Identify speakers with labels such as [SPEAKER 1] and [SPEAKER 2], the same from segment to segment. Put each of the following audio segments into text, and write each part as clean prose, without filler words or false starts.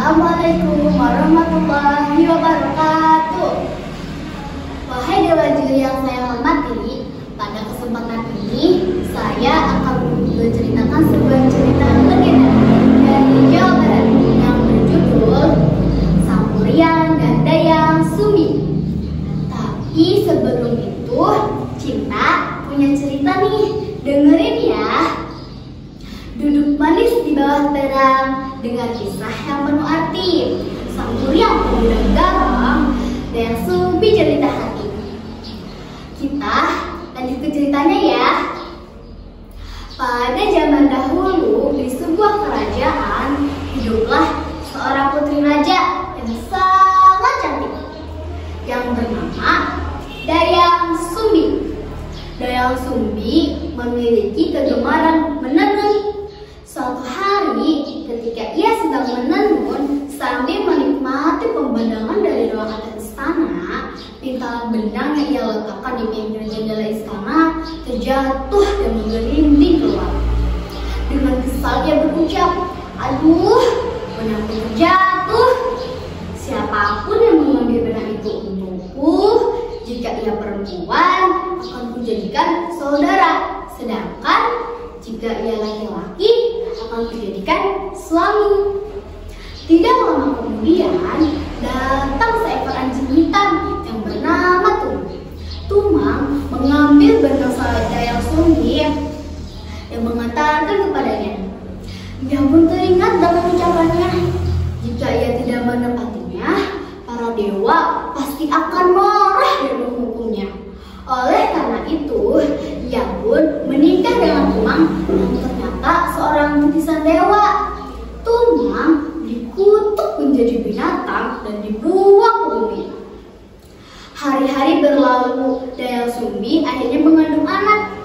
[SPEAKER 1] Assalamualaikum warahmatullahi wabarakatuh. Wahai Dewa Juri yang saya hormati, pada kesempatan ini saya akan menceritakan sebuah cerita legenda dari Jawa Barat yang berjudul Sang Kuryang dan Dayang Sumbi. Tapi sebelum itu, Cinta punya cerita nih, dengerin ya. Duduk manis di bawah terang dengan kisah yang penuh arti. Sang Kuryang pemuda garang, Dayang Sumbi cerita hati. Kita lanjut ke ceritanya ya. Pada zaman dahulu di sebuah kerajaan hiduplah seorang putri raja yang sangat cantik yang bernama Dayang Sumbi. Dayang Sumbi memiliki kegemaran menenun. Suatu hari ketika ia sedang menenun sambil menikmati pemandangan dari ruangan istana, pintalan benang yang ia letakkan di pinggir jendela istana terjatuh dan menggelinding keluar. Dengan kesal ia berucap, "Aduh, benangku terjatuh. Siapapun yang mengambil benang itu untukku, jika ia perempuan akan kujadikan saudara, sedangkan jika ia laki-laki akan kujadikan suami." Tidak lama kemudian datang seekor anjing hitam yang bernama Tumang. Tumang mengambil benang Dayang Sumbi dan mengantarkan kepadanya. Ia pun teringat dengan ucapannya, jika ia tidak menepatinya, para dewa pasti akan marah dan menghukumnya. Oleh karena itu, ia pun menikah dengan Tumang yang ternyata seorang titisan dewa. Tumang dikutuk menjadi binatang dan dibuang ke bumi. Hari-hari berlalu, Dayang Sumbi akhirnya mengandung anak.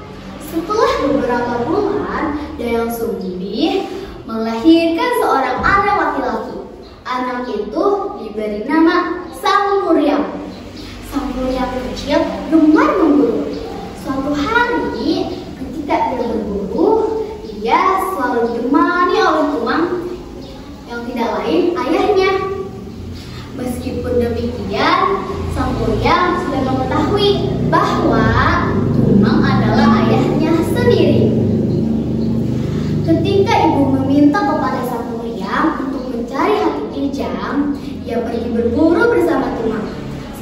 [SPEAKER 1] Setelah beberapa bulan, Dayang Sumbi melahirkan seorang anak laki-laki. Anak itu diberi nama Sang Kuryang. Sang Kuryang kecil gemar memburu. Suatu hari ketika ia berburu, ia selalu ditemani oleh Tumang yang tidak lain ayahnya. Meskipun demikian, Sang Kuryang sudah mengetahui bahwa Tumang adalah ayahnya sendiri. Ketika ibu meminta kepada Sang Kuryang untuk mencari hati kijang, ia pergi berburu bersama Tumang.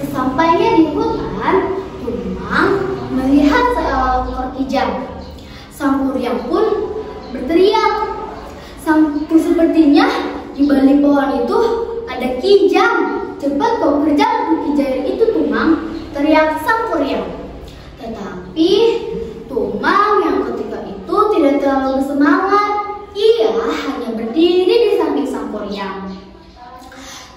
[SPEAKER 1] Sesampainya di hutan, Tumang melihat seekor kijang. Sang Kuryang pun berteriak, sepertinya di balik pohon itu ada kijang. Cepat kau kejar kijang itu, Tumang, teriak Sang Kuryang. Tetapi Tumang yang ketika itu tidak terlalu bersemangat. Ia hanya berdiri di samping Sang Kuryang.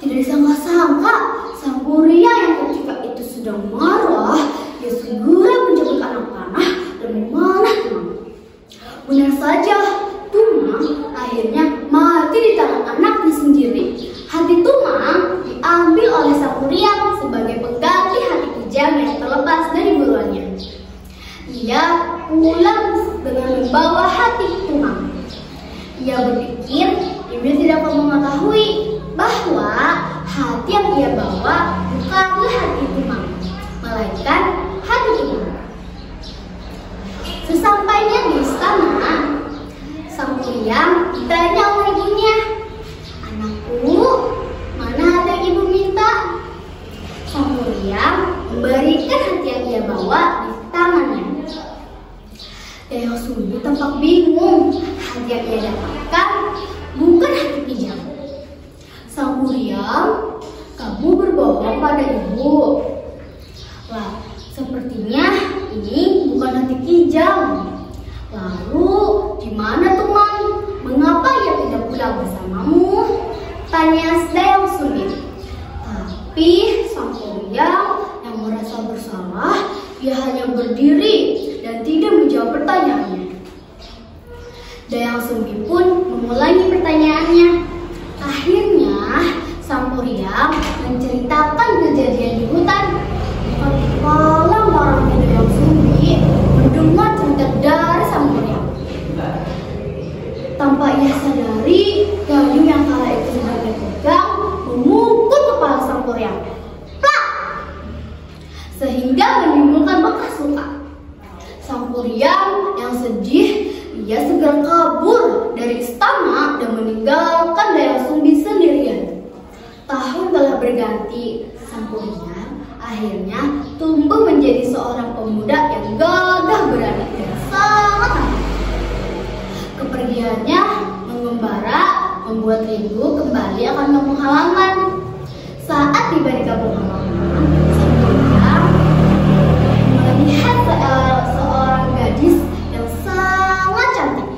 [SPEAKER 1] Tidak disangka-sangka, Sang Kuryang yang ketika itu sedang marah, dia segera mencabut anak panah dan memanah Tumang. Benar saja, Tumang akhirnya mati di tangan anaknya sendiri. Hati Tumang diambil oleh Sang Kuryang sebagai pengganti hati kijang yang terlepas dari buruannya. Ia pulang dengan membawa hati Tumang. Ia berpikir ibu tidak perlu mengetahui bahwa hati yang ia bawa bukanlah hati Tumang, melainkan hati Tumang. Sesampainya di istana, Sang Kuryang ditanya oleh ibunya, "Anakku, mana hati yang ibu minta?" Sang Kuryang memberikan hati yang ia bawa di tangannya. Dayang Sumbi tampak bingung. Hati yang ia dapatkan bukan hati kijang. Sang Kuryang, "Kamu berbohong pada ibu." "Lah, sepertinya ini bukan hati kijang." "Lalu di mana Tumang? Mengapa ia tidak pulang bersamamu?" tanya Dayang Sumbi. Tapi Sang Kuryang yang merasa bersalah, ia hanya berdiri dan tidak menjawab pertanyaannya. Dayang Sumbi pun mengulangi pertanyaannya. Akhirnya Sang Kuryang menceritakan kejadian di hutan. Kepala marahnya Dayang Sumbi mendengar cerita dari Sang Kuryang. Tanpa ia sadari, kayu yang kala itu sudah berpegang yang plak, sehingga menimbulkan bekas luka. Sang Kuryang yang sedih, ia segera kabur dari istana dan meninggalkan Dayang Sumbi sendirian. Tahun telah berganti, Sang Kuryang akhirnya tumbuh menjadi seorang pemuda yang gagah berani dan sangat tangguh. Kepergiannya mengembara membuat rindu kembali akan kampung halaman. Saat tiba di kampung halaman, Sang Kuryang melihat seorang gadis yang sangat cantik.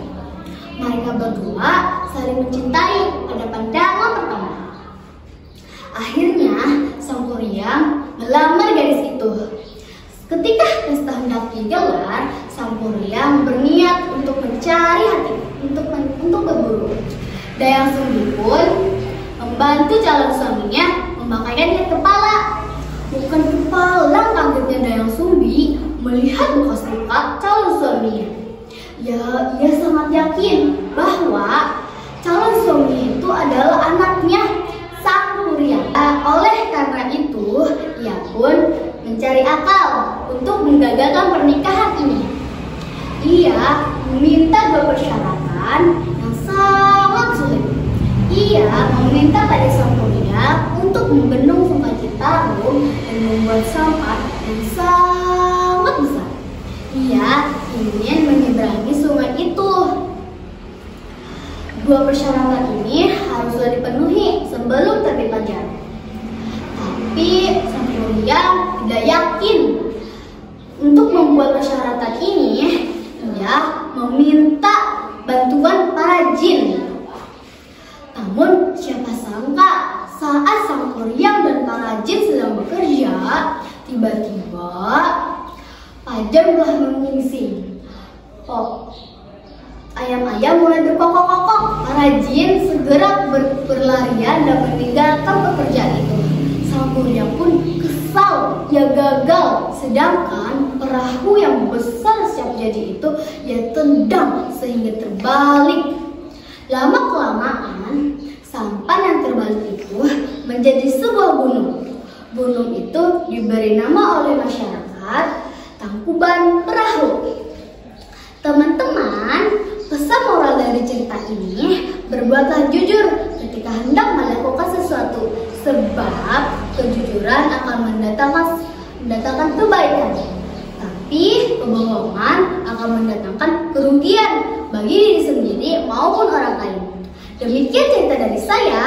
[SPEAKER 1] Mereka berdua saling mencintai pada pandangan pertama. Akhirnya Sang Kuryang melamar gadis itu. Ketika pesta hendak digelar, Sang Kuryang berniat untuk mencari hati, untuk berburu. Dayang Sumbi pun membantu calon suaminya memakaikan ikat kepala. Bukan kepala kagetnya Dayang Sumbi melihat bekas luka calon suaminya. Ya, ia sangat yakin bahwa calon suami itu adalah anaknya Sang Kuryang. Oleh karena itu, ia pun mencari akal untuk menggagalkan pernikahan ini. Ia meminta dua persyaratan yang sangat sulit. Ia meminta pada Sang Kuryang untuk membendung Sungai Citarum dan membuat sampah yang sangat besar. Ia ingin menyeberangi sungai itu. Dua persyaratan ini haruslah dipenuhi sebelum terbit fajar. Tapi Sang Kuryang tidak yakin. Untuk membuat persyaratan ini, ia meminta bantuan para jin. Namun siapa sangka saat Sang Kuryang dan para jin sedang bekerja, tiba-tiba padam telah menyingsing. Ayam-ayam mulai berkokok-kokok. Para jin segera berlarian dan meninggalkan pekerjaan itu. Sang Kuryang pun kesal, ia gagal. Sedangkan perahu yang besar siap jadi itu ia tendang sehingga terbalik. Lama-kelamaan, sampan yang terbalik itu menjadi sebuah gunung. Gunung itu diberi nama oleh masyarakat Tangkuban Perahu. Teman-teman, pesan moral dari cerita ini, berbuatlah jujur ketika hendak melakukan sesuatu, sebab kejujuran akan mendatangkan kebaikan. Tapi kebohongan akan mendatangkan kerugian bagi diri sendiri maupun orang lain. Demikian cerita dari saya.